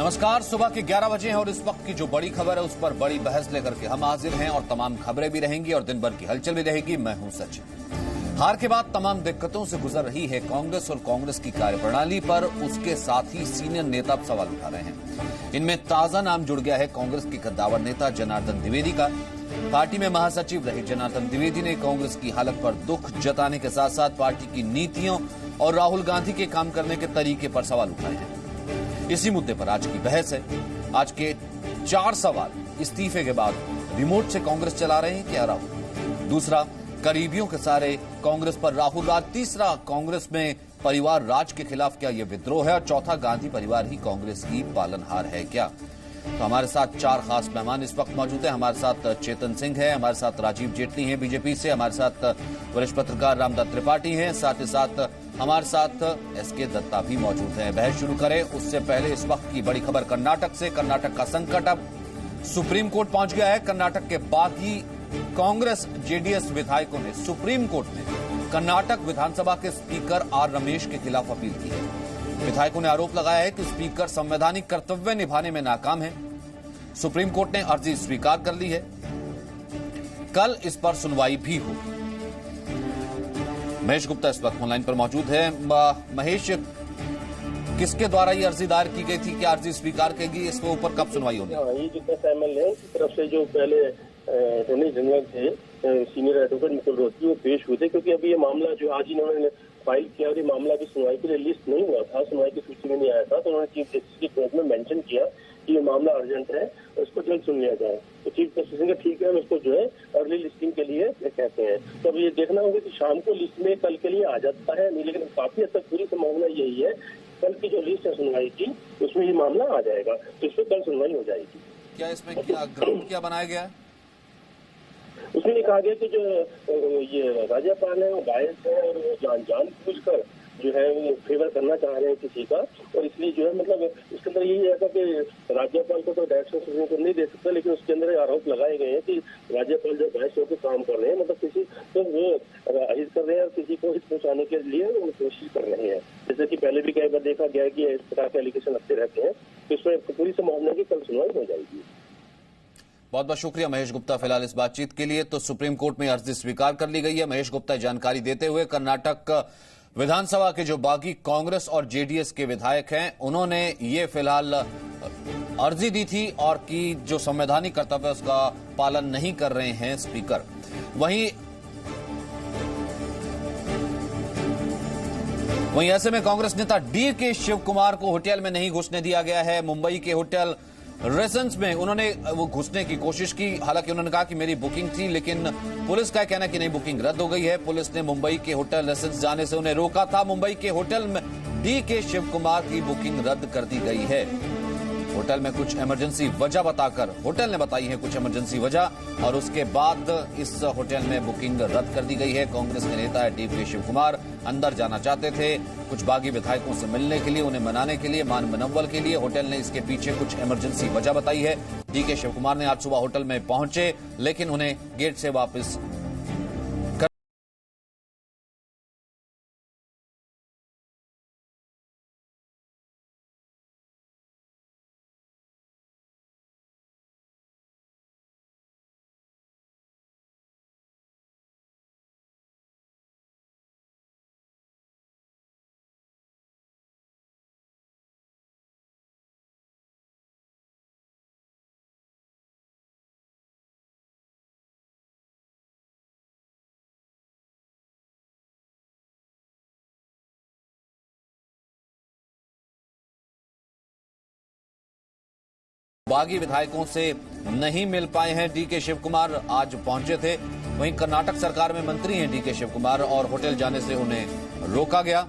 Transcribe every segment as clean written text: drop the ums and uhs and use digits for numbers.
नमस्कार। सुबह के 11 बजे हैं और इस वक्त की जो बड़ी खबर है उस पर बड़ी बहस लेकर के हम हाजिर हैं और तमाम खबरें भी रहेंगी और दिन भर की हलचल भी रहेगी। मैं हूं सचिन। हार के बाद तमाम दिक्कतों से गुजर रही है कांग्रेस और कांग्रेस की कार्यप्रणाली पर उसके साथ ही सीनियर नेता सवाल उठा रहे हैं। इनमें ताजा नाम जुड़ गया है कांग्रेस के कद्दावर नेता जनार्दन द्विवेदी का। पार्टी में महासचिव रहे जनार्दन द्विवेदी ने कांग्रेस की हालत पर दुख जताने के साथ साथ पार्टी की नीतियों और राहुल गांधी के काम करने के तरीके पर सवाल उठाए हैं। इसी मुद्दे पर आज की बहस है। आज के 4 सवाल। इस्तीफे के बाद रिमोट से कांग्रेस चला रहे हैं क्या राहुल? दूसरा, करीबियों के सारे कांग्रेस पर राहुल राज। तीसरा, कांग्रेस में परिवार राज के खिलाफ क्या यह विद्रोह है? और चौथा, गांधी परिवार ही कांग्रेस की पालनहार है क्या? तो हमारे साथ 4 खास मेहमान इस वक्त मौजूद हैं। हमारे साथ चेतन सिंह है, हमारे साथ राजीव जेटली हैं बीजेपी से, हमारे साथ वरिष्ठ पत्रकार रामदत्त त्रिपाठी हैं, साथ ही साथ हमारे साथ एसके दत्ता भी मौजूद हैं। बहस शुरू करें उससे पहले इस वक्त की बड़ी खबर कर्नाटक से। कर्नाटक का संकट अब सुप्रीम कोर्ट पहुंच गया है। कर्नाटक के बागी कांग्रेस जेडीएस विधायकों ने सुप्रीम कोर्ट में कर्नाटक विधानसभा के स्पीकर आर रमेश के खिलाफ अपील की है। विधायकों ने आरोप लगाया है कि स्पीकर संवैधानिक कर्तव्य निभाने में नाकाम है। सुप्रीम कोर्ट ने अर्जी स्वीकार कर ली है। कल इस पर सुनवाई भी होगी। महेश गुप्ता इस वक्त ऑनलाइन पर मौजूद है। महेश, किसके द्वारा ये अर्जी दायर की गई थी? क्या अर्जी स्वीकार करेगी? इसके ऊपर कब सुनवाई होगी? ये जितना एमएल है उनकी तरफ से जो पहले अटॉर्नी जनरल थे सीनियर एडवोकेट मुकुल रोहतगी वो पेश हुए थे, क्योंकि अभी ये मामला जो आज इन्होंने फाइल किया और ये मामला अभी सुनवाई के लिए लिस्ट नहीं हुआ था, सुनवाई की सूची में नहीं आया था, तो उन्होंने चीफ जस्टिस की कोर्ट में मेंशन किया कि ये मामला अर्जेंट है और उसको जल्द सुन लिया जाए। तो चीफ जस्टिस ने ठीक है, उसको जो है अर्ली लिस्टिंग के लिए कहते हैं। तो अब ये देखना होगा कि शाम को लिस्ट में कल के लिए आ जाता है नहीं, लेकिन काफी हद तक पूरी संभावना यही है कल की जो लिस्ट है सुनवाई की उसमें ये मामला आ जाएगा, तो इस पर कल सुनवाई हो जाएगी। क्या इसमें क्या ग्राउंड क्या बनाया गया है? उसमें कहा गया कि जो ये राज्यपाल है वो बायस है और वो जानबूझकर जो है वो फेवर करना चाह रहे हैं किसी का, और इसलिए जो है मतलब इसके अंदर यही है कि राज्यपाल को तो डायरेक्शन सुप्रीम कोर्ट नहीं दे सकता, लेकिन उसके अंदर आरोप लगाए गए हैं कि राज्यपाल जो बायस होकर काम कर रहे हैं, मतलब किसी तो वो अहित कर रहे हैं और किसी को हित पहुंचाने के लिए वो कोशिश कर रहे हैं। जैसे कि पहले भी कई बार देखा गया है कि इस प्रकार के एलिगेशन लगते रहते हैं, तो इसमें पूरी संभावना की कल सुनवाई हो जाएगी। बहुत बहुत शुक्रिया महेश गुप्ता फिलहाल इस बातचीत के लिए। तो सुप्रीम कोर्ट में अर्जी स्वीकार कर ली गई है। महेश गुप्ता जानकारी देते हुए कर्नाटक विधानसभा के जो बागी कांग्रेस और जेडीएस के विधायक हैं उन्होंने ये फिलहाल अर्जी दी थी और कि जो संवैधानिक कर्तव्य है उसका पालन नहीं कर रहे हैं स्पीकर। वहीं ऐसे में कांग्रेस नेता डी के शिव कुमार को होटल में नहीं घुसने दिया गया है। मुंबई के होटल रेसेंस में उन्होंने वो घुसने की कोशिश की। हालांकि उन्होंने कहा कि मेरी बुकिंग थी, लेकिन पुलिस का कहना है कि नहीं, बुकिंग रद्द हो गई है। पुलिस ने मुंबई के होटल रेसेंस जाने से उन्हें रोका था। मुंबई के होटल में डी के शिव कुमार की बुकिंग रद्द कर दी गई है। होटल में कुछ इमरजेंसी वजह बताकर होटल ने बताई है कुछ इमरजेंसी वजह, और उसके बाद इस होटल में बुकिंग रद्द कर दी गई है। कांग्रेस के नेता डी के शिव कुमार अंदर जाना चाहते थे कुछ बागी विधायकों से मिलने के लिए, उन्हें मनाने के लिए, मान मनव्वल के लिए। होटल ने इसके पीछे कुछ इमरजेंसी वजह बताई है। डी के शिव कुमार ने आज सुबह होटल में पहुंचे, लेकिन उन्हें गेट से वापस बागी विधायकों से नहीं मिल पाए हैं डी के शिव कुमार, आज पहुंचे थे। वहीं कर्नाटक सरकार में मंत्री हैं डी के शिव कुमार और होटल जाने से उन्हें रोका गया।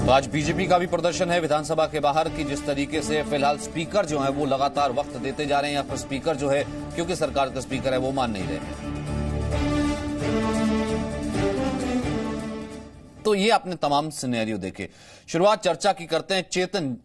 तो आज बीजेपी का भी प्रदर्शन है विधानसभा के बाहर की जिस तरीके से फिलहाल स्पीकर जो है वो लगातार वक्त देते जा रहे हैं, या फिर स्पीकर जो है क्योंकि सरकार का स्पीकर है वो मान नहीं रहे हैं। तो ये आपने तमाम सिनेरियो देखे। शुरुआत चर्चा की करते हैं चेतन।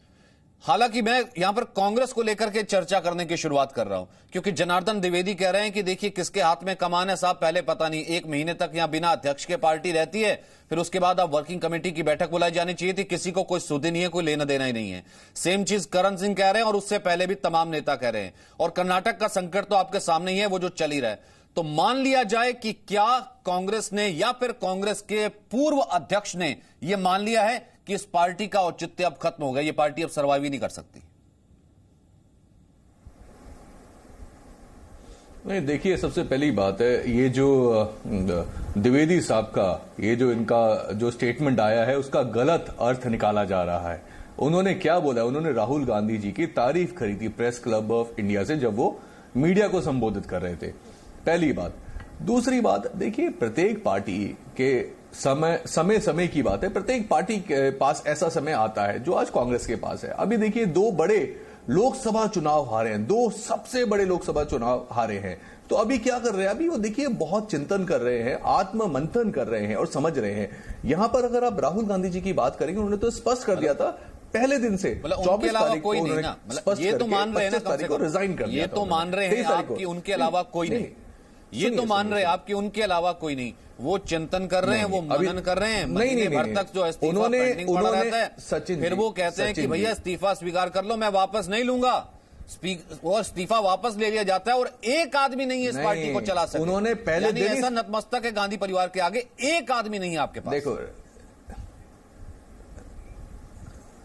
हालांकि मैं यहां पर कांग्रेस को लेकर के चर्चा करने की शुरुआत कर रहा हूं, क्योंकि जनार्दन द्विवेदी कह रहे हैं कि देखिए किसके हाथ में कमान है साहब, पहले पता नहीं, 1 महीने तक यहां बिना अध्यक्ष के पार्टी रहती है, फिर उसके बाद अब वर्किंग कमेटी की बैठक बुलाई जानी चाहिए थी, किसी को कोई सुधि नहीं है, कोई लेना देना ही नहीं है। सेम चीज करण सिंह कह रहे हैं और उससे पहले भी तमाम नेता कह रहे हैं। और कर्नाटक का संकट तो आपके सामने ही है, वो जो चल ही रहा है। तो मान लिया जाए कि क्या कांग्रेस ने या फिर कांग्रेस के पूर्व अध्यक्ष ने यह मान लिया है कि इस पार्टी का औचित्य अब खत्म हो गया, ये पार्टी अब सर्वाइव ही नहीं कर सकती? नहीं, देखिए, सबसे पहली बात है, ये जो द्विवेदी साहब का ये जो इनका जो स्टेटमेंट आया है उसका गलत अर्थ निकाला जा रहा है। उन्होंने क्या बोला? उन्होंने राहुल गांधी जी की तारीफ करी थी प्रेस क्लब ऑफ इंडिया से जब वो मीडिया को संबोधित कर रहे थे, पहली बात। दूसरी बात, देखिए, प्रत्येक पार्टी के समय की बात है, प्रत्येक पार्टी के पास ऐसा समय आता है जो आज कांग्रेस के पास है। अभी देखिए, 2 बड़े लोकसभा चुनाव हारे हैं, 2 सबसे बड़े लोकसभा चुनाव हारे हैं। तो अभी क्या कर रहे हैं? अभी वो देखिए बहुत चिंतन कर रहे हैं, आत्म मंथन कर रहे हैं और समझ रहे हैं। यहां पर अगर आप राहुल गांधी जी की बात करेंगे, उन्होंने तो स्पष्ट कर दिया था पहले दिन से, 24 तारीख को उन्होंने ये तो मान रहे हैं ना, 25 तारीख को रिजाइन कर दिया। ये तो मान रहे हैं आपकी उनके अलावा कोई नहीं, ये तो मान रहे हैं आपकी उनके अलावा कोई नहीं। वो चिंतन कर रहे हैं, वो मनन कर रहे हैं, महीने भर तक जो इस्तीफा पेंडिंग पड़ा रहता है, फिर वो कहते हैं कि भैया इस्तीफा स्वीकार कर लो, मैं वापस नहीं लूंगा। और इस्तीफा वापस ले लिया जाता है और एक आदमी नहीं है इस पार्टी को चला सकता। उन्होंने पहले दिन ऐसा नतमस्तक है गांधी परिवार के आगे, एक आदमी नहीं है आपके पास। देखो,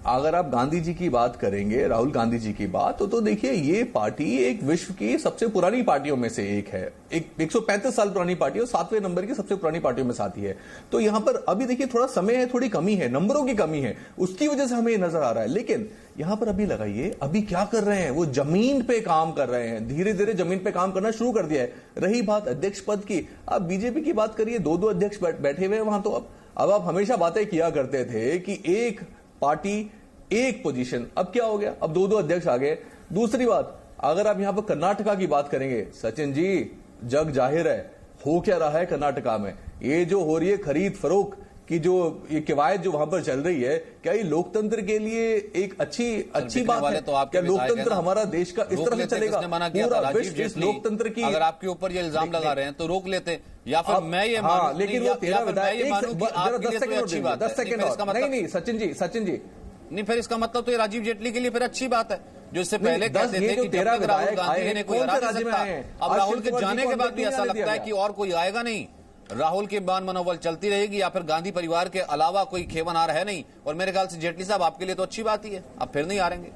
अगर आप गांधी जी की बात करेंगे, राहुल गांधी जी की बात, तो देखिए ये पार्टी एक विश्व की सबसे पुरानी पार्टियों में से एक है, 135 साल पुरानी पार्टी और 7वें नंबर की सबसे पुरानी पार्टियों में से आती है। तो यहां पर अभी देखिए थोड़ा समय है, थोड़ी कमी है, नंबरों की कमी है, उसकी वजह से हमें नजर आ रहा है। लेकिन यहां पर अभी लगाइए, अभी क्या कर रहे हैं? वो जमीन पे काम कर रहे हैं, धीरे धीरे जमीन पे काम करना शुरू कर दिया है। रही बात अध्यक्ष पद की, आप बीजेपी की बात करिए, 2 अध्यक्ष बैठे हुए हैं वहां। तो अब आप हमेशा बातें किया करते थे कि एक पार्टी एक पोजीशन, अब क्या हो गया? अब 2 अध्यक्ष आ गए। दूसरी बात, अगर आप यहां पर कर्नाटका की बात करेंगे, सचिन जी, जग जाहिर है हो क्या रहा है कर्नाटका में। ये जो हो रही है खरीद फरोख्त की, जो ये किवायत जो वहां पर चल रही है, क्या ये लोकतंत्र के लिए एक अच्छी बात है? तो क्या लोकतंत्र हमारा देश का इस तरह से चलेगा? पूरा विश्व इस लोकतंत्र की, अगर आपके ऊपर ये इल्जाम लगा रहे हैं तो रोक लेते, या फिर मैं ये मानूं, लेकिन वो 13 विधायक, 10 सेकंड नहीं, सचिन जी नहीं, फिर इसका मतलब तो ये राजीव जेटली के लिए फिर अच्छी बात है, जो इससे पहले कहते थे कि जब तक राहुल गांधी ने कोई हरा नहीं सकता, अब राहुल के जाने के बाद भी ऐसा लगता है कि और कोई आएगा नहीं। राहुल की मान मनोबल चलती रहेगी, या फिर गांधी परिवार के अलावा कोई खेवनहार है नहीं। और मेरे ख्याल से जेटली साहब आपके लिए तो अच्छी बात ही है, अब फिर नहीं हारेंगे।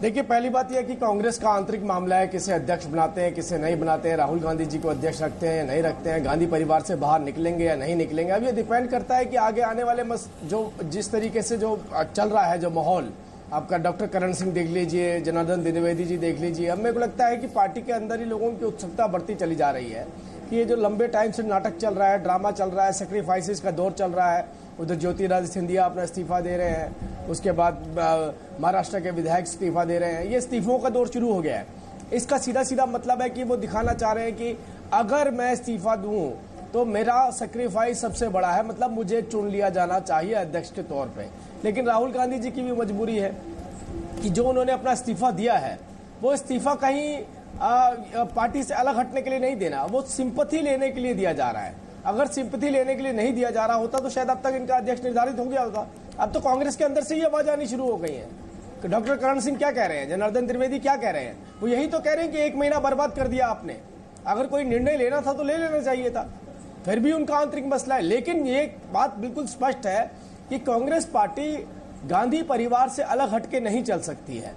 देखिए, पहली बात यह है कि कांग्रेस का आंतरिक मामला है, किसे अध्यक्ष बनाते हैं, किसे नहीं बनाते हैं, राहुल गांधी जी को अध्यक्ष रखते हैं, नहीं रखते हैं, गांधी परिवार से बाहर निकलेंगे या नहीं निकलेंगे। अब ये डिपेंड करता है कि आगे आने वाले जो जिस तरीके से जो चल रहा है, जो माहौल आपका, डॉक्टर करण सिंह देख लीजिए, जनार्दन द्विवेदी जी देख लीजिए। अब मेरे को लगता है कि पार्टी के अंदर ही लोगों की उत्सुकता बढ़ती चली जा रही है कि ये जो लंबे टाइम से नाटक चल रहा है, ड्रामा चल रहा है, सेक्रीफाइसेस का दौर चल रहा है, उधर ज्योतिरादित्य सिंधिया अपना इस्तीफा दे रहे हैं, उसके बाद महाराष्ट्र के विधायक इस्तीफा दे रहे हैं, ये इस्तीफों का दौर शुरू हो गया है। इसका सीधा मतलब है कि वो दिखाना चाह रहे हैं कि अगर मैं इस्तीफा दूं तो मेरा सेक्रीफाइस सबसे बड़ा है, मतलब मुझे चुन लिया जाना चाहिए अध्यक्ष के तौर पे। लेकिन राहुल गांधी जी की भी मजबूरी है कि जो उन्होंने अपना इस्तीफा दिया है, वो इस्तीफा कहीं पार्टी से अलग हटने के लिए नहीं देना, वो सिंपैथी लेने के लिए दिया जा रहा है। अगर सिंपैथी लेने के लिए नहीं दिया जा रहा होता तो शायद अब तक इनका अध्यक्ष निर्धारित हो गया होता। अब तो कांग्रेस के अंदर से ही आवाज आनी शुरू हो गई है कि डॉक्टर करण सिंह क्या कह रहे हैं, जनार्दन द्विवेदी क्या कह रहे हैं, वो यही तो कह रहे हैं कि 1 महीना बर्बाद कर दिया आपने। अगर कोई निर्णय लेना था तो ले लेना चाहिए था, फिर भी उनका आंतरिक मसला है। लेकिन ये बात बिल्कुल स्पष्ट है कि कांग्रेस पार्टी गांधी परिवार से अलग हटके नहीं चल सकती है।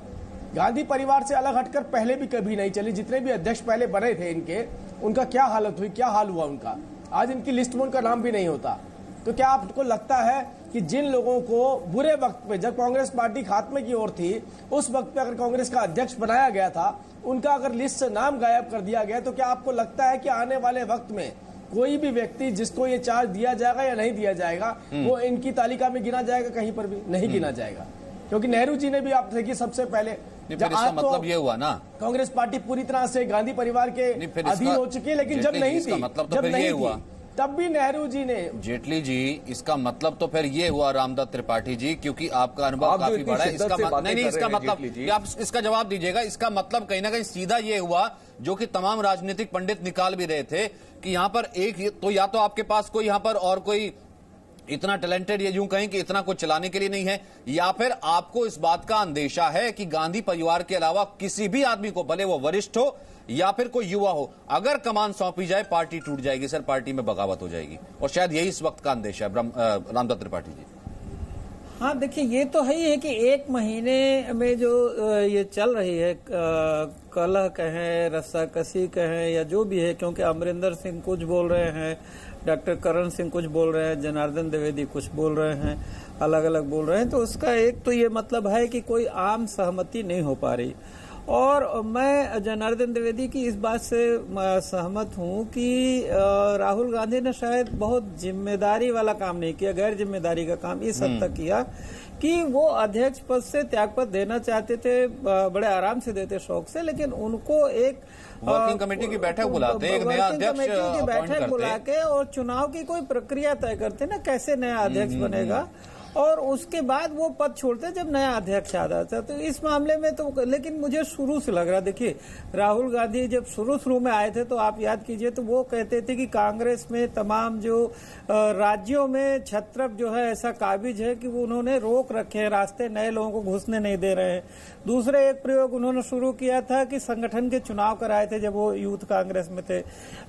गांधी परिवार से अलग हटकर पहले भी कभी नहीं चली। जितने भी अध्यक्ष पहले बने थे इनके, उनका क्या हालत हुई, क्या हाल हुआ उनका, आज इनकी लिस्ट में उनका नाम भी नहीं होता। तो क्या आपको लगता है कि जिन लोगों को बुरे वक्त पे, जब कांग्रेस पार्टी खात्मे की ओर थी, उस वक्त पे अगर कांग्रेस का अध्यक्ष बनाया गया था, उनका अगर लिस्ट से नाम गायब कर दिया गया, तो क्या आपको लगता है कि आने वाले वक्त में कोई भी व्यक्ति जिसको ये चार्ज दिया जाएगा या नहीं दिया जाएगा, वो इनकी तालिका में गिना जाएगा? कहीं पर भी नहीं गिना जाएगा। क्योंकि नेहरू जी ने भी आप देखिए सबसे पहले, फिर इसका मतलब ये हुआ ना, कांग्रेस पार्टी पूरी तरह से गांधी परिवार के अधीन हो चुकी है, लेकिन जब नहीं थी, मतलब तो जब फिर नहीं ये थी, हुआ तब भी नेहरू जी ने। जेटली जी, इसका मतलब तो फिर ये हुआ रामदत्त त्रिपाठी जी, क्योंकि आपका अनुभव काफी बड़ा है। इसका नहीं, इसका मतलब आप इसका जवाब दीजिएगा। इसका मतलब कहीं ना कहीं सीधा ये हुआ, जो कि तमाम राजनीतिक पंडित निकाल भी रहे थे, कि यहां पर एक तो या तो आपके पास कोई यहां पर और कोई इतना टैलेंटेड, ये यूं कहें कि इतना कुछ चलाने के लिए नहीं है, या फिर आपको इस बात का अंदेशा है कि गांधी परिवार के अलावा किसी भी आदमी को, भले वो वरिष्ठ हो या फिर कोई युवा हो, अगर कमान सौंपी जाए पार्टी टूट जाएगी सर, पार्टी में बगावत हो जाएगी। और शायद यही इस वक्त का अंदेशा है रामदत्त त्रिपाठी जी। हाँ देखिए, ये तो है ही है कि एक महीने में जो ये चल रही है कलह कहें, रस्साकसी कहें या जो भी है, क्योंकि अमरिंदर सिंह कुछ बोल रहे हैं, डॉक्टर करण सिंह कुछ बोल रहे हैं, जनार्दन द्विवेदी कुछ बोल रहे हैं, अलग अलग बोल रहे हैं, तो उसका एक तो ये मतलब है कि कोई आम सहमति नहीं हो पा रही। और मैं जनार्दन द्विवेदी की इस बात से सहमत हूं कि राहुल गांधी ने शायद बहुत जिम्मेदारी वाला काम नहीं किया, गैर जिम्मेदारी का काम इस हद तक किया कि वो अध्यक्ष पद से त्यागपत्र देना चाहते थे, बड़े आराम से देते, शौक से, लेकिन उनको एक वर्किंग कमेटी की बैठक बुलाते, एक नया अध्यक्ष की बैठक बुला के और चुनाव की कोई प्रक्रिया तय करते ना, कैसे नया अध्यक्ष बनेगा, और उसके बाद वो पद छोड़ते जब नया अध्यक्ष आ जाता। तो इस मामले में तो, लेकिन मुझे शुरू से लग रहा, देखिए राहुल गांधी जब शुरू में आए थे तो आप याद कीजिए, तो वो कहते थे कि कांग्रेस में तमाम जो राज्यों में छत्रप जो है ऐसा काबिज है कि वो उन्होंने रोक रखे हैं रास्ते, नए लोगों को घुसने नहीं दे रहे हैं। दूसरे एक प्रयोग उन्होंने शुरू किया था कि संगठन के चुनाव कराए थे जब वो यूथ कांग्रेस में थे।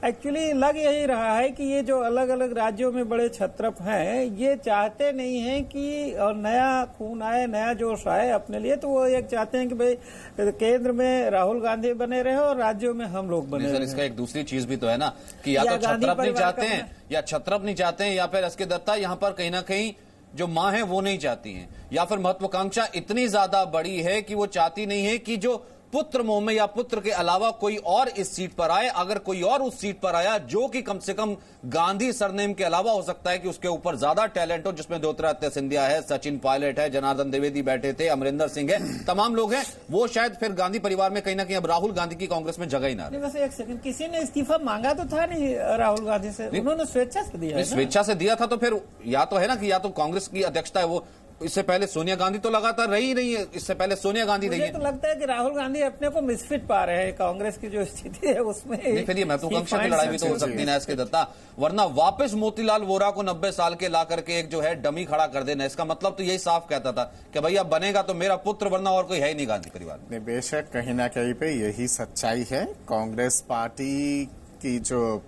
एक्चुअली लग यही रहा है कि ये जो अलग अलग राज्यों में बड़े छत्रप हैं, ये चाहते नहीं है कि नया खून आए, नया जोश आए अपने लिए, तो वो एक चाहते हैं कि भाई केंद्र में राहुल गांधी बने रहे और राज्यों में हम लोग बने रहे। इसका एक दूसरी चीज भी तो है ना कि या तो छत्रप नहीं चाहते हैं, या छत्रप नहीं चाहते हैं, या फिर एसके दत्ता यहाँ पर कहीं ना कहीं जो मां है वो नहीं चाहती हैं, या फिर महत्वाकांक्षा इतनी ज्यादा बड़ी है कि वो चाहती नहीं है कि जो पुत्र मोह में या पुत्र के अलावा कोई और इस सीट पर आए। अगर कोई और उस सीट पर आया जो कि कम से कम गांधी सरनेम के अलावा हो सकता है कि उसके ऊपर ज्यादा टैलेंट हो, जिसमें ज्योतिरादित्य सिंधिया है, सचिन पायलट है, जनार्दन द्विवेदी बैठे थे, अमरिंदर सिंह है, तमाम लोग हैं, वो शायद फिर गांधी परिवार में कहीं ना कहीं अब राहुल गांधी की कांग्रेस में जगह ही ना रही। बस एक सेकंड, किसी ने इस्तीफा मांगा तो था नहीं राहुल गांधी से, उन्होंने स्वेच्छा से दिया। स्वेच्छा से दिया था, तो फिर या तो है ना कि या तो कांग्रेस की अध्यक्षता है वो, इससे पहले सोनिया गांधी तो लगातार रही नहीं है, इससे पहले सोनिया गांधी रही है। मुझे तो लगता है कि राहुल गांधी अपने को मिसफिट पा रहे हैं, कांग्रेस की जो स्थिति है उसमें। फिर ये महत्वाकांक्षा की लड़ाई भी तो हो सकती है इसके दत्ता, वरना वापस मोतीलाल वोरा को 90 साल के ला करके एक जो है डमी खड़ा कर देना, इसका मतलब तो यही साफ कहता था कि भैया बनेगा तो मेरा पुत्र, वरना और कोई है ही नहीं गांधी परिवार में। बेशक कहीं ना कहीं पे यही सच्चाई है। कांग्रेस पार्टी की जो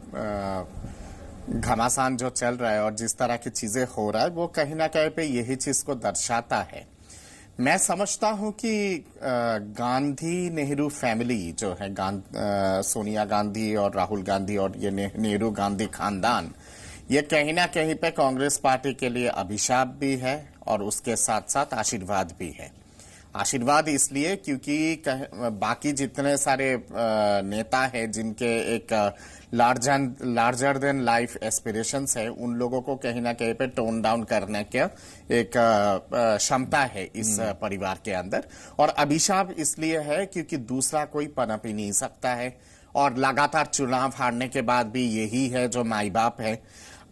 घमासान जो चल रहा है और जिस तरह की चीजें हो रहा है, वो कहीं ना कहीं पे यही चीज को दर्शाता है। मैं समझता हूं कि गांधी नेहरू फैमिली जो है, सोनिया गांधी और राहुल गांधी और ये नेहरू गांधी खानदान, ये कहीं ना कहीं पे कांग्रेस पार्टी के लिए अभिशाप भी है और उसके साथ साथ आशीर्वाद भी है। आशीर्वाद इसलिए क्योंकि बाकी जितने सारे नेता हैं जिनके एक लार्जर देन लाइफ एस्पिरेशंस है, उन लोगों को कहीं ना कहीं पे टोन डाउन करने के एक क्षमता है इस परिवार के अंदर। और अभिशाप इसलिए है क्योंकि दूसरा कोई पनप ही नहीं सकता है, और लगातार चुनाव हारने के बाद भी यही है जो माई बाप है।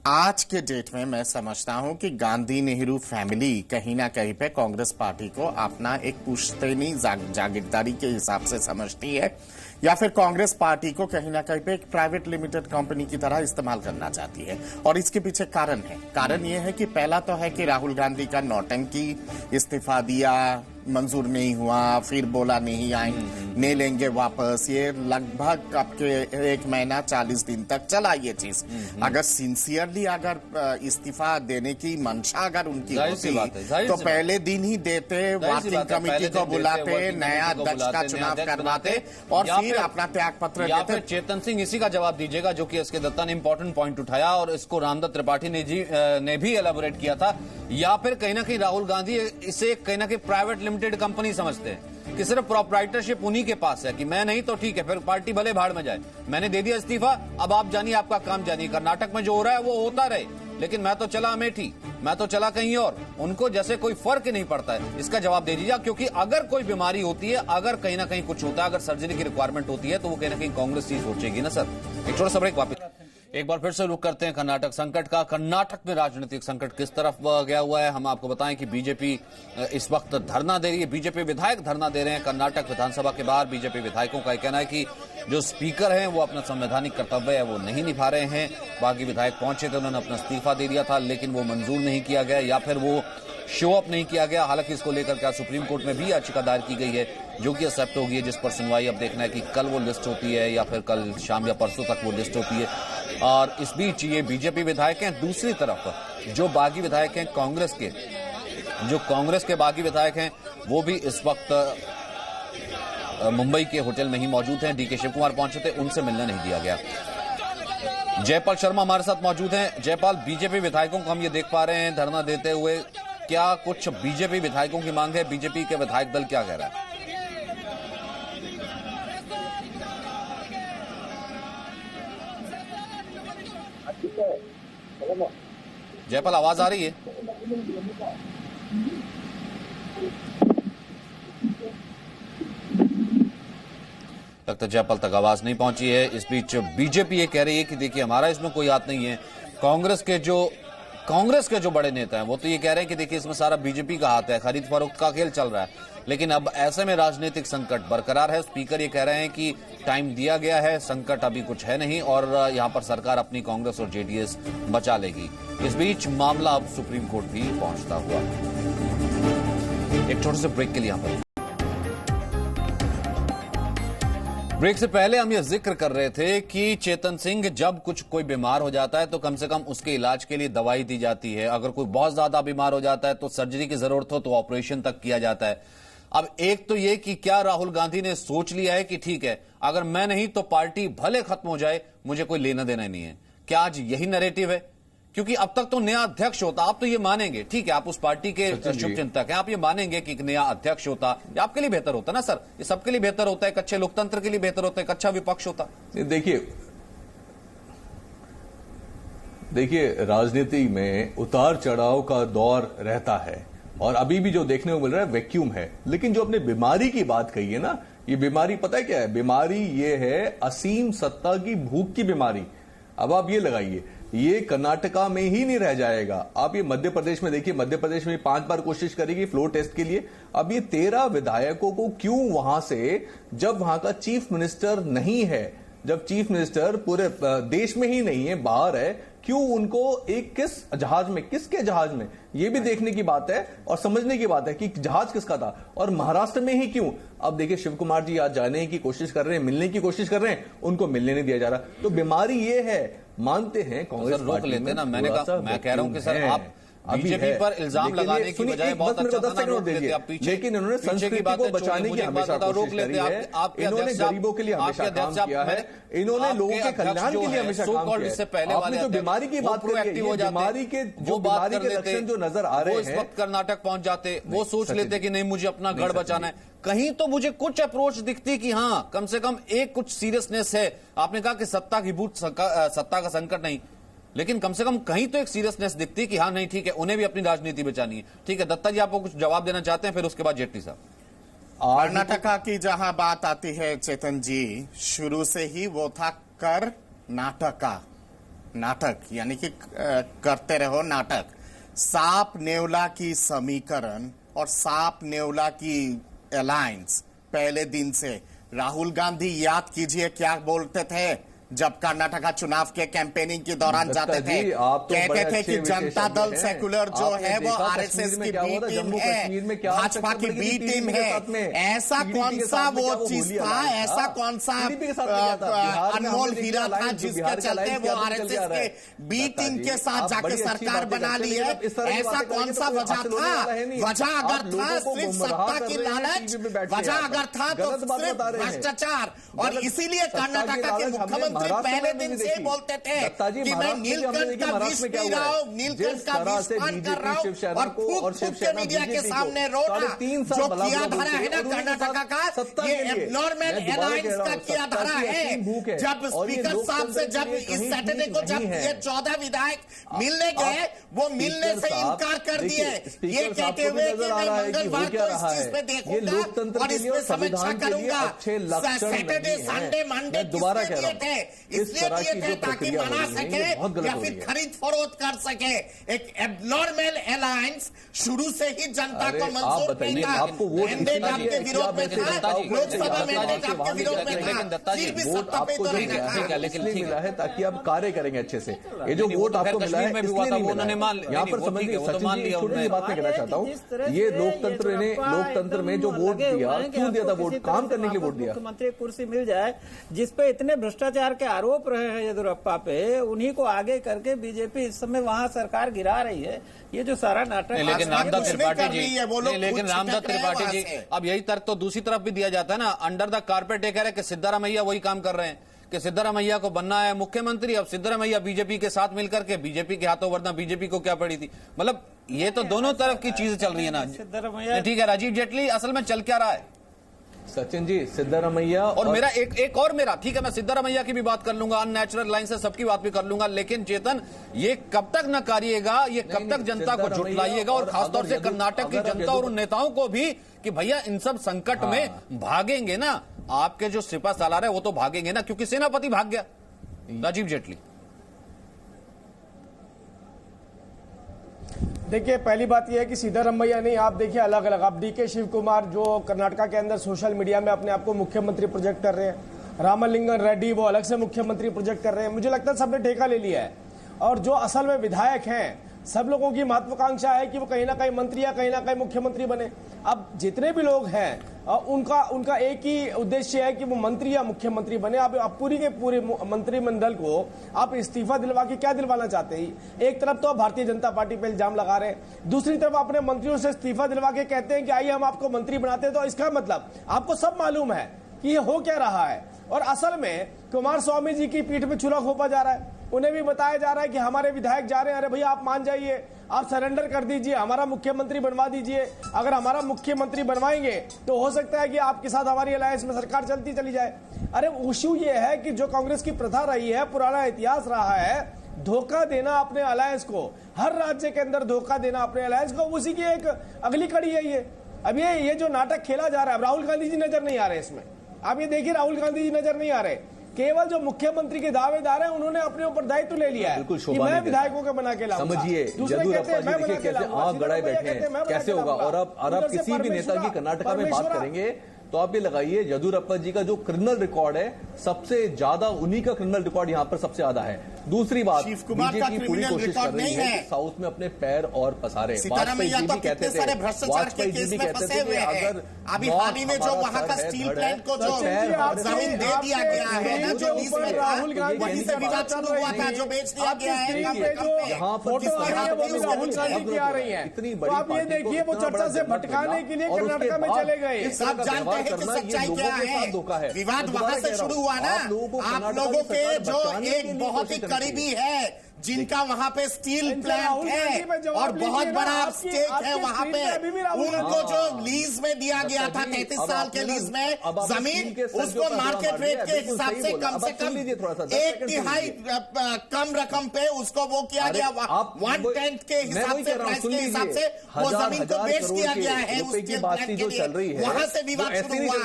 आज के डेट में मैं समझता हूं कि गांधी नेहरू फैमिली कहीं ना कहीं पे कांग्रेस पार्टी को अपना एक पुश्तैनी जागीरदारी के हिसाब से समझती है, या फिर कांग्रेस पार्टी को कहीं ना कहीं पे एक प्राइवेट लिमिटेड कंपनी की तरह इस्तेमाल करना चाहती है। और इसके पीछे कारण है, कारण ये है कि पहला तो है कि राहुल गांधी का नौटंकी, इस्तीफा दिया, मंजूर नहीं हुआ, फिर बोला नहीं आएंगे, लेंगे वापस, ये लगभग आपके 1 महीना 40 दिन तक चला ये चीज। अगर सिंसियरली अगर इस्तीफा देने की मंशा अगर उनकी होती तो पहले दिन ही देते, वर्किंग कमेटी को बुलाते, नया अध्यक्ष का चुनाव करवाते और फिर अपना त्याग पत्र देते। चेतन सिंह इसी का जवाब दीजिएगा, जो कि एसके दत्ता ने इंपॉर्टेंट पॉइंट उठाया और इसको रामदत्त त्रिपाठी ने भी एलाबोरेट किया था। या फिर कहीं ना कहीं राहुल गांधी इसे कहीं ना कहीं प्राइवेट लिमिटेड कंपनी समझते हैं कि सिर्फ प्रोप्राइटरशिप उन्हीं के पास है, कि मैं नहीं तो ठीक है, फिर पार्टी भले भाड़ में जाए, मैंने दे दिया इस्तीफा, अब आप जानिए, आपका काम जानिए, कर्नाटक में जो हो रहा है वो होता रहे, लेकिन मैं तो चला अमेठी, मैं तो चला कहीं और, उनको जैसे कोई फर्क ही नहीं पड़ता है। इसका जवाब दे दीजिए, क्योंकि अगर कोई बीमारी होती है, अगर कहीं ना कहीं कुछ होता है, अगर सर्जरी की रिक्वायरमेंट होती है, तो वो कहीं ना कहीं कांग्रेस ही सोचेगी ना सर। एक छोटा सा ब्रेक, वापस एक बार फिर से रुक करते हैं कर्नाटक संकट का। कर्नाटक में राजनीतिक संकट किस तरफ गया हुआ है, हम आपको बताएं कि बीजेपी इस वक्त धरना दे रही है। बीजेपी विधायक धरना दे रहे हैं कर्नाटक विधानसभा के बाहर। बीजेपी विधायकों का कहना है कि जो स्पीकर हैं वो अपना संवैधानिक कर्तव्य है वो नहीं निभा रहे हैं। बागी विधायक पहुंचे थे, उन्होंने अपना इस्तीफा दे दिया था, लेकिन वो मंजूर नहीं किया गया या फिर वो शो अप नहीं किया गया। हालांकि इसको लेकर क्या सुप्रीम कोर्ट में भी याचिका दायर की गई है, जो कि एक्सेप्ट होगी, जिस पर सुनवाई अब देखना है कि कल वो लिस्ट होती है या फिर कल शाम या परसों तक वो लिस्ट होती है। और इस बीच ये बीजेपी विधायक हैं, दूसरी तरफ जो बागी विधायक हैं कांग्रेस के, जो कांग्रेस के बागी विधायक हैं वो भी इस वक्त मुंबई के होटल में ही मौजूद हैं। डीके शिव कुमार पहुंचे थे, उनसे मिलने नहीं दिया गया। जयपाल शर्मा हमारे साथ मौजूद हैं। जयपाल, बीजेपी विधायकों को हम ये देख पा रहे हैं धरना देते हुए, क्या कुछ बीजेपी विधायकों की मांग है? बीजेपी के विधायक दल क्या कह रहा है? जयपाल, आवाज आ रही है? लगता है जयपाल तक आवाज नहीं पहुंची है। इस बीच बीजेपी ये कह रही है कि देखिए हमारा इसमें कोई हाथ नहीं है। कांग्रेस के जो बड़े नेता हैं वो तो ये कह रहे हैं कि देखिए इसमें सारा बीजेपी का हाथ है, खरीद फरोख्त का खेल चल रहा है। लेकिन अब ऐसे में राजनीतिक संकट बरकरार है। स्पीकर ये कह रहे हैं कि टाइम दिया गया है, संकट अभी कुछ है नहीं और यहां पर सरकार अपनी कांग्रेस और जेडीएस बचा लेगी। इस बीच मामला अब सुप्रीम कोर्ट भी पहुंचता हुआ। एक छोटे से ब्रेक के लिए यहां पर ब्रेक से पहले हम ये जिक्र कर रहे थे कि चेतन सिंह, जब कोई बीमार हो जाता है तो कम से कम उसके इलाज के लिए दवाई दी जाती है। अगर कोई बहुत ज्यादा बीमार हो जाता है तो सर्जरी की जरूरत हो तो ऑपरेशन तक किया जाता है। अब एक तो ये कि क्या राहुल गांधी ने सोच लिया है कि ठीक है, अगर मैं नहीं तो पार्टी भले खत्म हो जाए, मुझे कोई लेना देना नहीं है। क्या आज यही नैरेटिव है? क्योंकि अब तक तो नया अध्यक्ष होता, आप तो ये मानेंगे, ठीक है आप उस पार्टी के शुभचिंतक हैं, आप ये मानेंगे कि एक नया अध्यक्ष होता, ये आपके लिए बेहतर होता ना सर, ये सबके लिए बेहतर होता है, एक अच्छे लोकतंत्र के लिए बेहतर होता है, एक अच्छा विपक्ष होता। देखिए राजनीति में उतार चढ़ाव का दौर रहता है और अभी भी जो देखने को मिल रहा है वैक्यूम है। लेकिन जो आपने बीमारी की बात कही है ना, ये बीमारी पता है क्या है? बीमारी ये है असीम सत्ता की भूख की बीमारी। अब आप ये लगाइए, ये कर्नाटका में ही नहीं रह जाएगा। आप ये मध्य प्रदेश में देखिए, मध्य प्रदेश में 5 बार कोशिश करेगी फ्लोर टेस्ट के लिए। अब ये 13 विधायकों को क्यों वहां से, जब वहां का चीफ मिनिस्टर नहीं है, जब चीफ मिनिस्टर पूरे देश में ही नहीं है, बाहर है, क्यों उनको एक किस जहाज में, किसके जहाज में, ये भी देखने की बात है और समझने की बात है कि जहाज किसका था और महाराष्ट्र में ही क्यों। अब देखिए शिव कुमार जी आज जाने की कोशिश कर रहे हैं, मिलने की कोशिश कर रहे हैं, उनको मिलने नहीं दिया जा रहा। तो बीमारी ये है, मानते हैं कांग्रेस रोक लेते ना। मैं कह रहा हूं कि सर आप बीजेपी पर इल्जाम लगाने की बजाय बहुत अच्छा था रोक लेते आप पीछे, लेकिन इन्होंने संस्कृति को बचाने की हमेशा कोशिश करी है। इन्होंने गरीबों के लिए हमेशा काम किया है, इन्होंने लोगों के कल्याण के लिए हमेशा काम किया है। पहले वाले जो बीमारी की बात करिए, बीमारी के जो बीमारी के लक्षण जो नजर आ रहे हैं, इस वक्त कर्नाटक पहुंच जाते, वो सोच लेते कि नहीं मुझे अपना गढ़ बचाना है। कहीं तो मुझे कुछ अप्रोच दिखती कि हाँ कम से कम एक कुछ सीरियसनेस है। आपने कहा कि सत्ता की भूत, सत्ता का संकट नहीं, लेकिन कम से कम कहीं तो एक सीरियसनेस दिखती कि हाँ नहीं ठीक है, उन्हें भी अपनी राजनीति बचानी है। ठीक है दत्ता जी, आपको कुछ जवाब देना चाहते हैं, फिर उसके बाद जेटली साहब। कर्नाटका की जहां बात आती है चेतन जी, शुरू से ही वो था कर नाटका, नाटक यानी कि करते रहो नाटक। साप नेवला की समीकरण और साप नेवला की अलायंस पहले दिन से। राहुल गांधी याद कीजिए क्या बोलते थे जब कर्नाटका चुनाव के कैंपेनिंग के दौरान जाते थे, कहते थे कि जनता दल सेकुलर जो है वो आरएसएस की बी टीम है, भाजपा की बी टीम है। ऐसा कौन सा वो चीज था, ऐसा कौन सा अनमोल हीरा था जिसके चलते वो आरएसएस के बी टीम के साथ जाके सरकार बना ली है? ऐसा कौन सा वजह था? वजह अगर था सिर्फ सत्ता की लालच, वजह अगर था तो सिर्फ भ्रष्टाचार, और इसीलिए कर्नाटका के मुख्यमंत्री मुख्यमंत्री पहले दिन से बोलते थे कि मैं नीलकंठ का विष पी रहा हूँ, नीलकंठ का विष पान कर रहा हूँ, और फूक फूक के मीडिया के सामने रो रहा। जो किया धारा है ना कर्नाटका का, ये एबनॉर्मल अलायंस का किया धारा है। जब स्पीकर साहब से जब इस सैटरडे को जब ये 14 विधायक मिलने गए, वो मिलने से इनकार कर दिए, ये कहते हुए कि मैं मंगलवार को इस चीज पे देखूंगा और इसमें समीक्षा करूंगा। सैटरडे संडे मंडे दोबारा दिए थे, इसलिए दिए थे ताकि बना सके या फिर खरीद फरोख्त कर सके। एक एबनॉर्मल अलायंस शुरू से ही जनता को मंजूर नहीं था। मैंडेट आपके विरोध में था, लोकसभा मैंडेट आपके विरोध में था, फिर भी सत्ता पे तो नहीं रखा। लेकिन मिला है ताकि आप कार्य करेंगे अच्छे से। ये जो वोट आपको मिला है उन्होंने मान लिया। यहाँ पर समझिए सचिन जी, छोटी सी बात मैं कहना चाहता हूँ, ये लोकतंत्र ने जो वोट दिया, क्यों दिया था वोट? काम करने के लिए वोट दिया। मुख्यमंत्री कुर्सी मिल जाए जिसपे इतने भ्रष्टाचार के आरोप रहे हैं येदियुरप्पा पे, उन्हीं को आगे करके बीजेपी इस समय वहां सरकार गिरा रही है। ये जो सारा नाटक, लेकिन रामदास त्रिपाठी जी, अब यही तर्क तो दूसरी तरफ भी दिया जाता है ना, अंडर द कारपेट। ये कह रहे हैं कि सिद्धारामैया वही काम कर रहे हैं कि सिद्धारामैया को बनना है मुख्यमंत्री। अब सिद्धारामैया बीजेपी के साथ मिलकर के बीजेपी के हाथों, वरना बीजेपी को क्या पड़ी थी। मतलब ये तो दोनों तरफ की चीजें चल रही है ना। सिद्धारामैया ठीक है, राजीव जेटली असल में चल क्या रहा है? सचिन जी, सिद्धारामैया और मेरा एक और मेरा, ठीक है मैं सिद्धारामैया की भी बात कर लूंगा, अननेचुरल लाइन से सबकी बात भी कर लूंगा, लेकिन चेतन ये कब तक नकारिएगा, ये कब तक जनता को झुठलाइएगा, और खासतौर से कर्नाटक की जनता और उन नेताओं को भी कि भैया इन सब संकट में भागेंगे ना, आपके जो सिपा सालार है वो तो भागेंगे ना, क्योंकि सेनापति भाग गया राजीव जेटली। देखिए, पहली बात यह है कि सिद्धारमैया नहीं, आप देखिए अलग अलग, आप डीके शिव कुमार जो कर्नाटका के अंदर सोशल मीडिया में अपने आप को मुख्यमंत्री प्रोजेक्ट कर रहे हैं, रामलिंगन रेड्डी वो अलग से मुख्यमंत्री प्रोजेक्ट कर रहे हैं। मुझे लगता है सबने ठेका ले लिया है, और जो असल में विधायक हैं, सब लोगों की महत्वाकांक्षा है कि वो कहीं ना कहीं मंत्री या कहीं ना कहीं मुख्यमंत्री बने। अब जितने भी लोग हैं उनका एक ही उद्देश्य है कि वो मंत्री या मुख्यमंत्री बने। आप पूरी के पूरे मंत्रिमंडल को आप इस्तीफा दिलवा के क्या दिलवाना चाहते हैं? एक तरफ तो भारतीय जनता पार्टी पे इल्जाम लगा रहे हैं, दूसरी तरफ अपने मंत्रियों से इस्तीफा दिलवा के कहते हैं कि आइए हम आपको मंत्री बनाते हैं। तो इसका मतलब आपको सब मालूम है कि ये हो क्या रहा है। और असल में कुमार स्वामी जी की पीठ में छुरा खोपा जा रहा है, उन्हें भी बताया जा रहा है कि हमारे विधायक जा रहे हैं, अरे भैया आप मान जाइए, आप सरेंडर कर दीजिए, हमारा मुख्यमंत्री बनवा दीजिए। अगर हमारा मुख्यमंत्री बनवाएंगे तो हो सकता है कि आपके साथ हमारी अलायंस में सरकार चलती चली जाए। अरे इशू ये है कि जो कांग्रेस की प्रथा रही है, पुराना इतिहास रहा है, धोखा देना अपने अलायंस को, हर राज्य के अंदर धोखा देना अपने अलायंस को, उसी की एक अगली कड़ी है ये। अब ये जो नाटक खेला जा रहा है, राहुल गांधी जी नजर नहीं आ रहे इसमें। आप ये देखिए, राहुल गांधी जी नजर नहीं आ रहे, केवल जो मुख्यमंत्री के दावेदार हैं उन्होंने अपने ऊपर दायित्व ले लिया है कि मैं विधायकों को बना के लाऊंगा। समझिए, कैसे आंख गड़ाए बैठे हैं, कैसे होगा। और आप किसी भी नेता की कर्नाटका में बात करेंगे तो आप ये लगाइए, येदियुरप्पा जी का जो क्रिमिनल रिकॉर्ड है, सबसे ज्यादा उन्हीं का क्रिमिनल रिकॉर्ड यहां पर सबसे ज्यादा है। दूसरी बात, बीजेपी पूरी कोशिश कर रही है कि साउथ में अपने पैर और पसारे। वाजपेयी जी भी कहते थे, वाजपेयी जी भी कहते थे कि अगर अभी हाल ही में जो वहां का स्टील प्लांट को जो जमीन दे दिया गया है ना, जो लीज में राहुल गांधी वहीं से विवाद शुरू हुआ था, जो बेच दिया गया है यहाँ पर राहुल गांधी की आ रही है। इतनी बड़ी, आप ये देखिए वो चर्चा से भटकाने के लिए कर्नाटका में चले गए। सब जानते हैं कि सच्चाई क्या है, विवाद वहां से शुरू हुआ ना। आप लोगों के जो एक बहुत ही करीबी है, जिनका वहां पे स्टील प्लांट है और बहुत बड़ा स्टेक है वहां पे, उनको जो लीज में दिया गया था 33 साल के लीज में जमीन, उसको मार्केट रेट के हिसाब से कम 1/3 कम रकम पे उसको वो किया गया, 1/10 के हिसाब से, प्राइस के हिसाब से वो जमीन को बेच दिया गया है उस स्टील प्लांट के लिए। वहां से विवाद शुरू हुआ।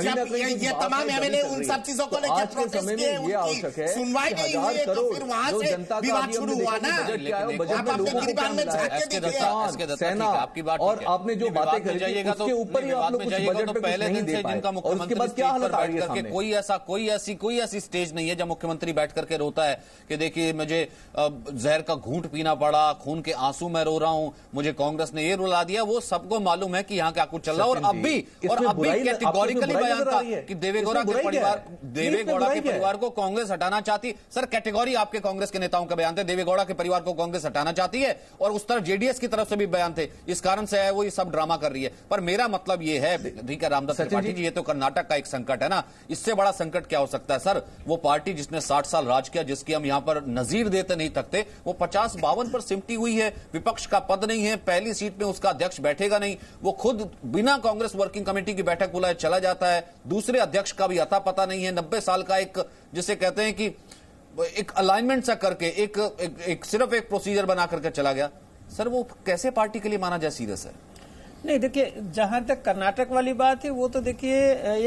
जब ये तमाम एमएलए उन सब चीजों को लेकर प्रोटेस्ट किए, उनकी सुनवाई नहीं हुई, तो फिर वहां से विवाद शुरू हुआ ना। आप अपने गिरबान में झांक के देखिए, सेना और आपने जो बातें करी उसके ऊपर ही आप लोग कुछ बजट पे पहले दिन से जिनका मुख्यमंत्री क्या हालत आ रही है सामने। कोई ऐसी स्टेज नहीं है जब मुख्यमंत्री बैठ करके रोता है कि देखिए मुझे जहर का घूंट पीना पड़ा, खून के आंसू में रो रहा हूं, मुझे कांग्रेस ने ये रुला दिया। वो सबको मालूम है कि यहाँ क्या कुछ चल रहा है। और अब भी कैटेगोरिकली बयान था कि देवेगौड़ा के परिवार को कांग्रेस हटाना चाहती। सर, कैटेगोरी आपके कांग्रेस के नेताओं का बयान बयान थे, देवेगौड़ा के परिवार को कांग्रेस हटाना चाहती है और उस तरफ जेडीएस की तरफ से भी बयान थे, इस कारण से है वो ये सब ड्रामा कर रही है। पर मेरा मतलब ये है वीके रामदास त्रिपाठी जी, ये तो कर्नाटक का एक संकट है ना, इससे बड़ा संकट क्या हो सकता है सर? वो पार्टी जिसने 60 साल राज किया, जिसकी हम यहां पर नजीर देते नहीं थकते, वो 50-52 पर सिमटी हुई है, विपक्ष का पद नहीं है, पहली सीट में उसका अध्यक्ष बैठेगा नहीं, वो खुद बिना कांग्रेस वर्किंग कमेटी की बैठक बुलाए चला जाता है, दूसरे अध्यक्ष का भी अता पता नहीं है, 90 साल का एक जिसे कहते हैं कि एक अलाइनमेंट सा करके एक सिर्फ एक प्रोसीजर बना करके चला गया। सर वो कैसे पार्टी के लिए माना जाए सीरियस है? नहीं देखिए, जहां तक कर्नाटक वाली बात है वो तो देखिए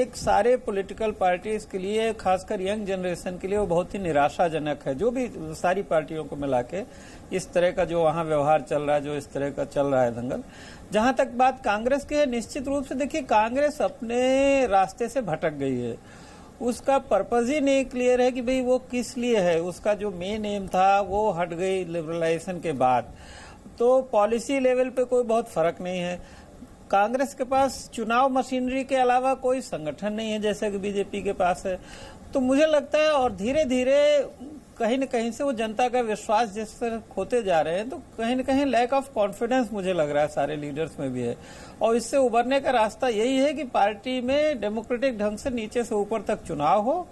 एक सारे पॉलिटिकल पार्टीज के लिए, खासकर यंग जनरेशन के लिए वो बहुत ही निराशाजनक है। जो भी सारी पार्टियों को मिला के इस तरह का जो वहां व्यवहार चल रहा है, जो इस तरह का चल रहा है दंगल। जहां तक बात कांग्रेस की है, निश्चित रूप से देखिए कांग्रेस अपने रास्ते से भटक गई है, उसका पर्पज ही नहीं क्लियर है कि भाई वो किस लिए है। उसका जो मेन एम था वो हट गई लिबरलाइजेशन के बाद, तो पॉलिसी लेवल पे कोई बहुत फर्क नहीं है। कांग्रेस के पास चुनाव मशीनरी के अलावा कोई संगठन नहीं है जैसे कि बीजेपी के पास है। तो मुझे लगता है और धीरे धीरे कहीं न कहीं से वो जनता का विश्वास जिस तरह खोते जा रहे हैं, तो कहीं न कहीं लैक ऑफ कॉन्फिडेंस मुझे लग रहा है सारे लीडर्स में भी है। और इससे उबरने का रास्ता यही है कि पार्टी में डेमोक्रेटिक ढंग से नीचे से ऊपर तक चुनाव हो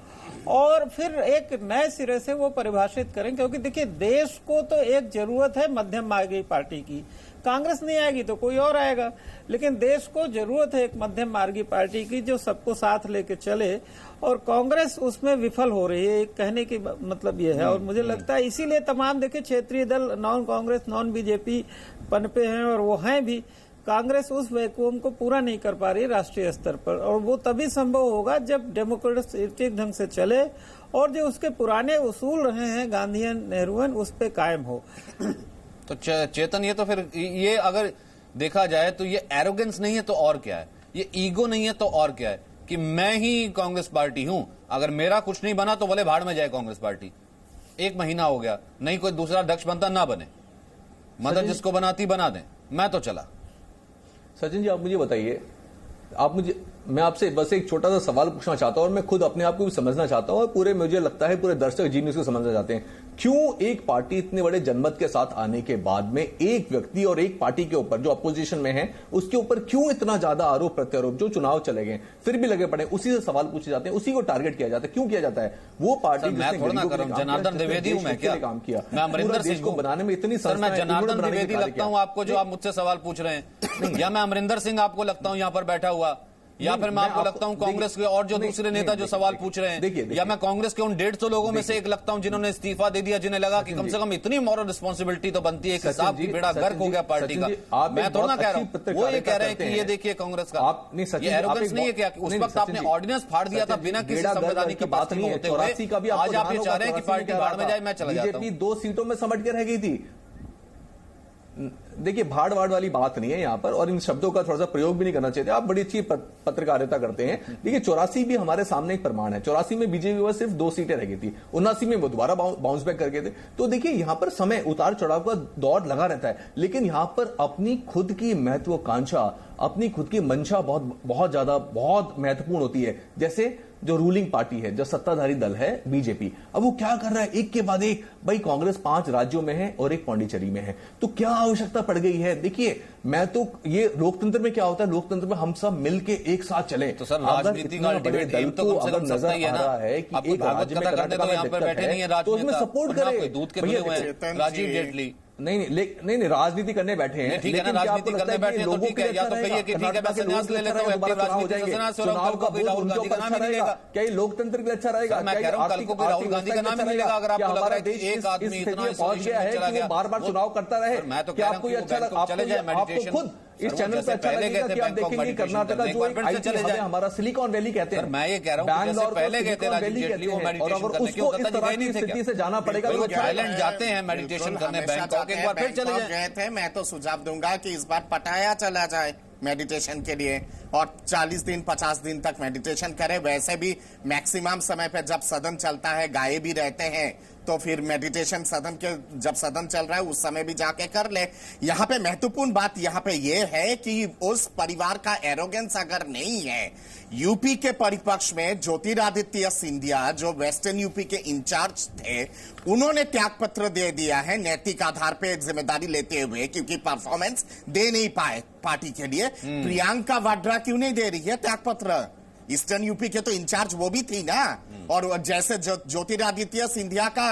और फिर एक नए सिरे से वो परिभाषित करें। क्योंकि देखिए देश को तो एक जरूरत है मध्यम मार्गी पार्टी की, कांग्रेस नहीं आएगी तो कोई और आएगा, लेकिन देश को जरूरत है एक मध्यम मार्गी पार्टी की जो सबको साथ लेके चले, और कांग्रेस उसमें विफल हो रही है, कहने की मतलब ये है। और मुझे लगता है इसीलिए तमाम देखिए क्षेत्रीय दल नॉन कांग्रेस नॉन बीजेपी पनपे हैं, और वो हैं भी। कांग्रेस उस वैक्यूम को पूरा नहीं कर पा रही राष्ट्रीय स्तर पर, और वो तभी संभव होगा जब डेमोक्रेटिक ढंग से चले और जो उसके पुराने उसूल रहे हैं गांधीयन नेहरूवन उस पे कायम हो। तो चेतन, ये तो फिर ये अगर देखा जाए तो ये एरोगेंस नहीं है तो और क्या है, ये ईगो नहीं है तो और क्या है कि मैं ही कांग्रेस पार्टी हूं, अगर मेरा कुछ नहीं बना तो भले भाड़ में जाए कांग्रेस पार्टी। 1 महीना हो गया, नहीं कोई दूसरा अध्यक्ष बनता ना बने, मतलब जिसको बनाती बना दें, मैं तो चला। सचिन जी आप मुझे बताइए, मैं आपसे बस एक छोटा सा सवाल पूछना चाहता हूं और मैं खुद अपने आप को भी समझना चाहता हूं और पूरे मुझे लगता है पूरे दर्शक जी न्यूज़ को समझना चाहते हैं, क्यों एक पार्टी इतने बड़े जनमत के साथ आने के बाद में एक व्यक्ति और एक पार्टी के ऊपर जो अपोजिशन में है उसके ऊपर क्यों इतना ज्यादा आरोप प्रत्यारोप, जो चुनाव चले गए फिर भी लगे पड़े, उसी से सवाल पूछे जाते हैं, उसी को टारगेट किया जाता है, क्यों किया जाता है? वो पार्टी जनार्दन द्विवेदी हूं मैं क्या? काम किया, मैं अमरिंदर सिंह को बनाने में इतनी सर, मैं जनार्दन द्विवेदी लगता हूं आपको जो आप मुझसे सवाल पूछ रहे हैं, या मैं अमरिंदर सिंह आपको लगता हूं यहां पर बैठा हुआ, या फिर मैं आपको लगता हूं कांग्रेस के और जो दूसरे नेता जो सवाल पूछ रहे हैं, या मैं कांग्रेस के उन 150 लोगों में से एक लगता हूं जिन्होंने इस्तीफा दे दिया, जिन्हें लगा कि कम से कम इतनी मॉरल रिस्पॉन्सिबिलिटी तो बनती है कि साहब की बेड़ा गर्क हो गया पार्टी का। मैं थोड़ा ना कह रहा हूं, वो ये कह रहे हैं कि ये देखिए कांग्रेस का ये एरोगेंस नहीं है क्या? उस वक्त आपने ऑर्डिनेंस फाड़ दिया था बिना किसी संवैधानिक बात नहीं होते हुए, आज आप ये चाह रहे हैं कि पार्टी भाड़ में जाए, मैं चला जाता हूं। 2 सीटों में समझ के रह गई थी। देखिए भाड़ वाड़ वाली बात नहीं है यहां पर, और इन शब्दों का थोड़ा सा प्रयोग भी नहीं करना चाहिए। आप बड़ी अच्छी पत्रकारिता करते हैं। देखिए 84 भी हमारे सामने एक प्रमाण है, 84 में बीजेपी को सिर्फ 2 सीटें रह गई थी, 79 में वो दोबारा बाउंस बैक कर गए थे। तो देखिए यहां पर समय उतार चढ़ाव का दौर लगा रहता है, लेकिन यहां पर अपनी खुद की महत्वाकांक्षा, अपनी खुद की मंशा बहुत ज्यादा बहुत महत्वपूर्ण होती है। जैसे जो रूलिंग पार्टी है, जो सत्ताधारी दल है बीजेपी, अब वो क्या कर रहा है एक के बाद एक, भाई कांग्रेस 5 राज्यों में है और एक पौंडीचेरी में है, तो क्या आवश्यकता पड़ गई है? देखिए मैं तो ये लोकतंत्र में क्या होता है, लोकतंत्र में हम सब मिलके एक साथ चले। तो सर राजनीति का अल्टीमेट एम तो कम से कम नजर आ रहा है कि एक राज्य में कर्नाटक में यहां पर बैठे नहीं है, तो उसमें सपोर्ट करे। दूध के धुले हुए हैं राजीव जेटली, नहीं राजनीति करने बैठे हैं, ठीक है ना, राजनीति करने बैठे हैं तो ठीक है, या तो कहिए कि ठीक है मैं संन्यास ले लेता हूं, एक्टिव राजनीति से संन्यास, और कल को कोई राहुल गांधी का नाम ही नहीं लेगा। क्या ये लोकतंत्र के लिए अच्छा रहेगा? मैं कह रहा हूं कल को कोई राहुल गांधी का नाम ही नहीं लेगा। अगर आपको लग रहा है कि एक आदमी इतना पहुंच गया है कि वो बार-बार चुनाव करता रहे, मैं तो कह रहा हूं अच्छा चले जाए मेडिटेशन। खुद इस चैनल पे अच्छा लगेगा कि आप देखेंगे कर्नाटक जो एक आईटी हब है, हमारा सिलिकॉन वैली कहते हैं, मैं ये कह रहा हूं जैसे पहले गए थे राजीव जेटली वो मेडिटेशन करने, क्यों इस तरह की स्थिति से जाना पड़ेगा तो थाईलैंड जाते हैं मेडिटेशन करने, बैंकॉक एक बार फिर चले गए थे। मैं तो सुझाव दूंगा कि इस बार पटाया चला जाए मेडिटेशन के लिए, और 40 दिन 50 दिन तक मेडिटेशन करे। वैसे भी मैक्सिमम समय पे जब सदन चलता है गाये भी रहते हैं, तो फिर मेडिटेशन जब सदन चल रहा है उस समय भी जाके कर ले। यहां पे महत्वपूर्ण बात यहां पे ये है कि उस परिवार का एरोगेंस अगर नहीं है, यूपी के परिपक्ष में ज्योतिरादित्य सिंधिया जो वेस्टर्न यूपी के इंचार्ज थे, उन्होंने त्यागपत्र दे दिया है नैतिक आधार पे जिम्मेदारी लेते हुए, क्योंकि परफॉर्मेंस दे नहीं पाए पार्टी के लिए। प्रियंका वाड्रा क्यों नहीं दे रही है त्यागपत्र? ईस्टर्न यूपी के तो इंचार्ज वो भी थी ना। और जैसे ज्योतिरादित्य सिंधिया का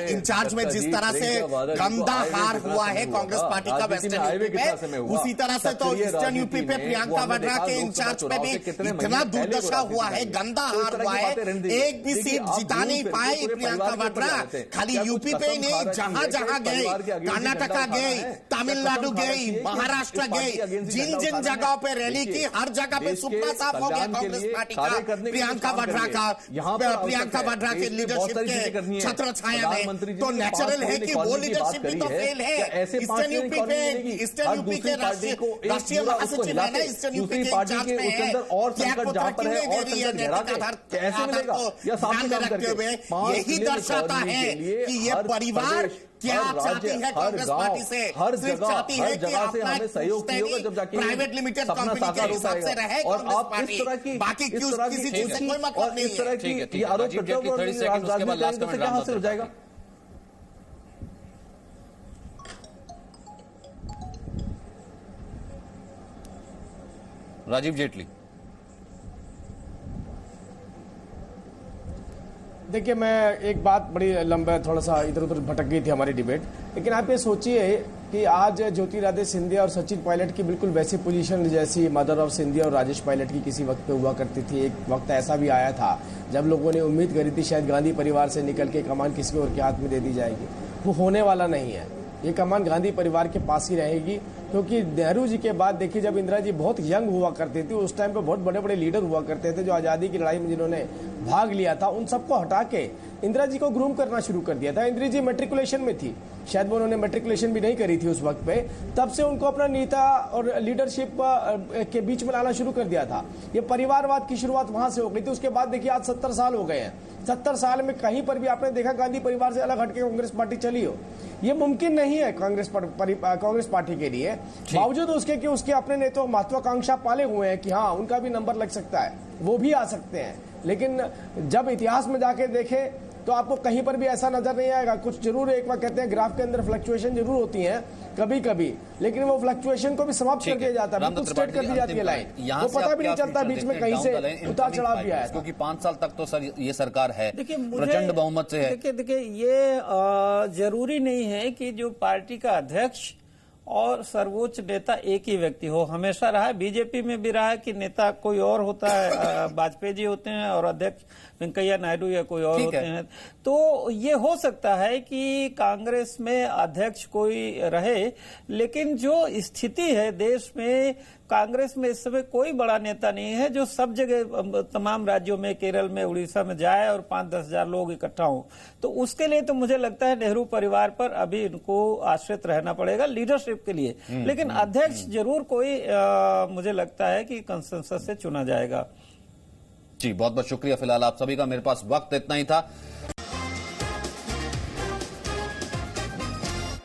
इंचार्ज में जिस तरह से गंदा हार हुआ है कांग्रेस पार्टी का वेस्टर्न यूपी पे, उसी तरह से तो ईस्टर्न यूपी पे प्रियंका वाड्रा के इंचार्ज पे भी इतना दुर्दशा हुआ है, गंदा हार हुआ है। एक भी सीट जिता नहीं पाए प्रियंका वाड्रा। खाली यूपी पे ही नहीं, जहां जहां गए, कर्नाटका गए, तमिलनाडु गई, महाराष्ट्र गई, जिन जिन जगहों पे रैली की, हर जगह पे सुपना साफ हो गया कांग्रेस पार्टी का, प्रियंका वाड्रा का, प्रियंका वाड्रा के लीडरशिप के छत्र छाया में। तो नेचुरल है कि वो लीडरशिप भी तो फेल है। ईस्टर्न यूपी के राष्ट्रीय महासचिव है ना, ईस्टर्न यूपी के इंचार्ज में है। त्यागपत्र क्यों नहीं दे रही है नैतिक आधार को ध्यान में रखते हुए? यही दर्शाता है कि ये परिवार क्या चाहती है कांग्रेस पार्टी से। हर सिर्फ जगह चाहती है कि हमें सहयोग होगा जब जाके प्राइवेट लिमिटेड कंपनी के हिसाब से रहे और कांग्रेस आप पार्टी। इस तरह की बाकी किसी चीज से कोई मतलब नहीं है। ठीक है, आरोप करते हो, 30 सेकंड, उसके बाद लास्ट कमेंट क्या हासिल हो जाएगा? राजीव जेटली। देखिए, मैं एक बात बड़ी लंबा थोड़ा सा इधर उधर भटक गई थी हमारी डिबेट, लेकिन आप ये सोचिए कि आज ज्योतिरादित्य सिंधिया और सचिन पायलट की बिल्कुल वैसी पोजीशन जैसी मदर ऑफ सिंधिया और राजेश पायलट की किसी वक्त पे हुआ करती थी। एक वक्त ऐसा भी आया था जब लोगों ने उम्मीद करी थी शायद गांधी परिवार से निकल के कमान किसी और के हाथ में दे दी जाएगी। वो होने वाला नहीं है। ये कमान गांधी परिवार के पास ही रहेगी, क्योंकि नेहरू जी के बाद देखिए, जब इंदिरा जी बहुत यंग हुआ करती थी, उस टाइम पे बहुत बड़े बड़े लीडर हुआ करते थे जो आज़ादी की लड़ाई में जिन्होंने भाग लिया था, उन सबको हटा के इंदिरा जी को ग्रूम करना शुरू कर दिया था। इंदिरा जी मैट्रिकुलेशन में थी, शायद वो उन्होंने मैट्रिकुलेशन भी नहीं करी थी उस वक्त पे। तब से उनको अपना नेता और लीडरशिप के बीच में लाना शुरू कर दिया था। ये परिवारवाद की शुरुआत वहां से हो गई थी। उसके बाद देखिए आज 70 साल हो गए हैं। 70 साल में कहीं पर भी आपने देखा गांधी परिवार से अलग हटके कांग्रेस पार्टी चली हो? ये मुमकिन नहीं है कांग्रेस पार्टी के लिए, बावजूद उसके कि उसके अपने नेता महत्वाकांक्षा पाले हुए हैं कि हाँ उनका भी नंबर लग सकता है, वो भी आ सकते हैं। लेकिन जब इतिहास में जाके देखें तो आपको कहीं पर भी ऐसा नजर नहीं आएगा। कुछ जरूर एक बार कहते हैं ग्राफ के अंदर फ्लक्चुएशन जरूर होती है कभी कभी, लेकिन वो फ्लक्चुएशन को भी समाप्त कर दिया जाता है, बिल्कुल स्ट्रेट कर दी जाती है लाइन, तो पता भी नहीं चलता बीच में कहीं से उतार चढ़ाव भी आया। क्योंकि 5 साल तक तो सर ये सरकार है, प्रचंड बहुमत से है। देखिए ये जरूरी नहीं है कि जो पार्टी का अध्यक्ष और सर्वोच्च नेता एक ही व्यक्ति हो। हमेशा रहा है, बीजेपी में भी रहा है कि नेता कोई और होता है, वाजपेयी जी होते हैं और अध्यक्ष वेंकैया नायडू या कोई और होते हैं। तो ये हो सकता है कि कांग्रेस में अध्यक्ष कोई रहे, लेकिन जो स्थिति है देश में, कांग्रेस में इस समय कोई बड़ा नेता नहीं है जो सब जगह तमाम राज्यों में, केरल में, उड़ीसा में जाए और 5-10 हजार लोग इकट्ठा हों। तो उसके लिए तो मुझे लगता है नेहरू परिवार पर अभी इनको आश्रित रहना पड़ेगा लीडरशिप के लिए। लेकिन अध्यक्ष जरूर कोई मुझे लगता है कि कंसेंसस से चुना जाएगा। जी बहुत बहुत शुक्रिया। फिलहाल आप सभी का, मेरे पास वक्त इतना ही था।